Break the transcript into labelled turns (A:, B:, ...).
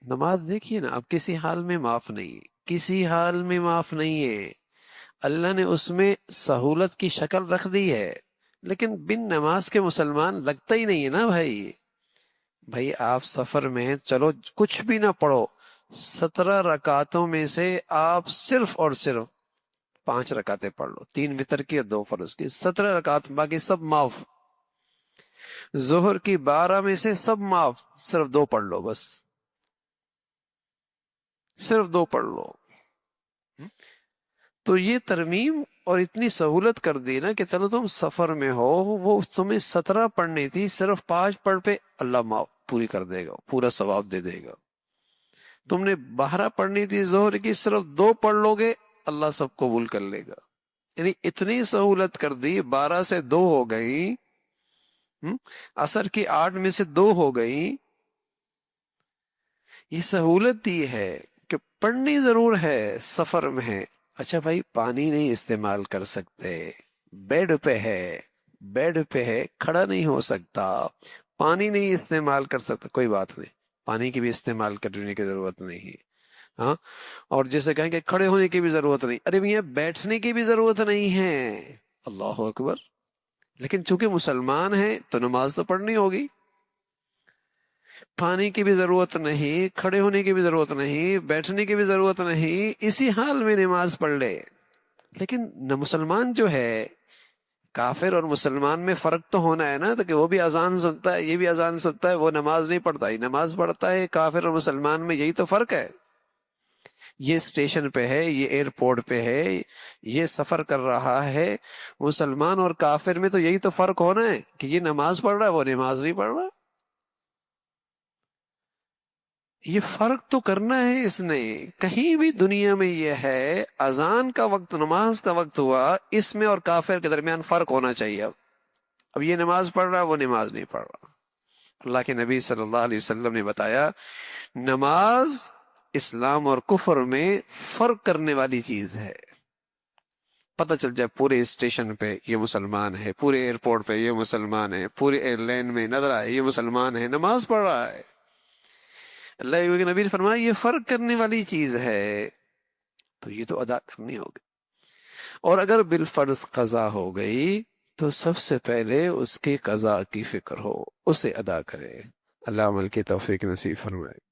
A: نماز دیکھیے نا، اب کسی حال میں معاف نہیں ہے، کسی حال میں معاف نہیں ہے۔ اللہ نے اس میں سہولت کی شکل رکھ دی ہے، لیکن بن نماز کے مسلمان لگتا ہی نہیں ہے نا بھائی۔ بھائی آپ سفر میں ہیں، چلو کچھ بھی نہ پڑھو، 17 رکعتوں میں سے آپ صرف اور صرف 5 رکعتیں پڑھ لو، 3 وتر کی اور 2 فرض کی، 17 رکعت، باقی سب معاف۔ ظہر کی 12 میں سے سب معاف، صرف 2 پڑھ لو، بس صرف 2 پڑھ لو۔ تو یہ ترمیم اور اتنی سہولت کر دی نا کہ چلو تم سفر میں ہو، وہ تمہیں 17 پڑھنی تھی، صرف 5 پڑھ پہ اللہ معاف پوری کر دے گا، پورا ثواب دے دے گا۔ تم نے 12 پڑھنی تھی ظہر کی، صرف 2 پڑھ لو گے، اللہ سب قبول کر لے گا۔ یعنی اتنی سہولت کر دی، 12 سے 2 ہو گئی، عصر کی 8 میں سے 2 ہو گئی۔ یہ سہولت دی ہے کہ پڑھنی ضرور ہے، سفر میں ہے، اچھا بھائی پانی نہیں استعمال کر سکتے، بیڈ پہ ہے، بیڈ پہ ہے، کھڑا نہیں ہو سکتا، پانی نہیں استعمال کر سکتا، کوئی بات نہیں، پانی کی بھی استعمال کرنے کی ضرورت نہیں ہے، ہاں۔ اور جیسے کہیں کہ کھڑے ہونے کی بھی ضرورت نہیں، ارے بھیا بیٹھنے کی بھی ضرورت نہیں ہے، اللہ اکبر۔ لیکن چونکہ مسلمان ہیں تو نماز تو پڑھنی ہوگی، پانی کی بھی ضرورت نہیں، کھڑے ہونے کی بھی ضرورت نہیں، بیٹھنے کی بھی ضرورت نہیں، اسی حال میں نماز پڑھ لے۔ لیکن مسلمان جو ہے، کافر اور مسلمان میں فرق تو ہونا ہے نا، تو کہ وہ بھی اذان سنتا ہے، یہ بھی اذان سنتا ہے، وہ نماز نہیں پڑھتا، یہ نماز پڑھتا ہے۔ کافر اور مسلمان میں یہی تو فرق ہے۔ یہ اسٹیشن پہ ہے، یہ ایئرپورٹ پہ ہے، یہ سفر کر رہا ہے، مسلمان اور کافر میں تو یہی تو فرق ہونا ہے کہ یہ نماز پڑھ رہا ہے، وہ نماز نہیں پڑھ رہا۔ یہ فرق تو کرنا ہے اس نے۔ کہیں بھی دنیا میں یہ ہے، اذان کا وقت، نماز کا وقت ہوا، اس میں اور کافر کے درمیان فرق ہونا چاہیے۔ اب یہ نماز پڑھ رہا، وہ نماز نہیں پڑھ رہا۔ اللہ کے نبی صلی اللہ علیہ وسلم نے بتایا، نماز اسلام اور کفر میں فرق کرنے والی چیز ہے۔ پتہ چل جائے پورے اسٹیشن پہ یہ مسلمان ہے، پورے ایئرپورٹ پہ یہ مسلمان ہے، پورے ایئر لائن میں نظر آئے یہ مسلمان ہے، نماز پڑھ رہا ہے۔ اللہ کے نبی نے فرمایا یہ فرق کرنے والی چیز ہے، تو یہ تو ادا کرنی ہوگی۔ اور اگر بالفرض قضا ہو گئی تو سب سے پہلے اس کی قضا کی فکر ہو، اسے ادا کرے۔ اللہ عمل کی توفیق نصیب فرمائے۔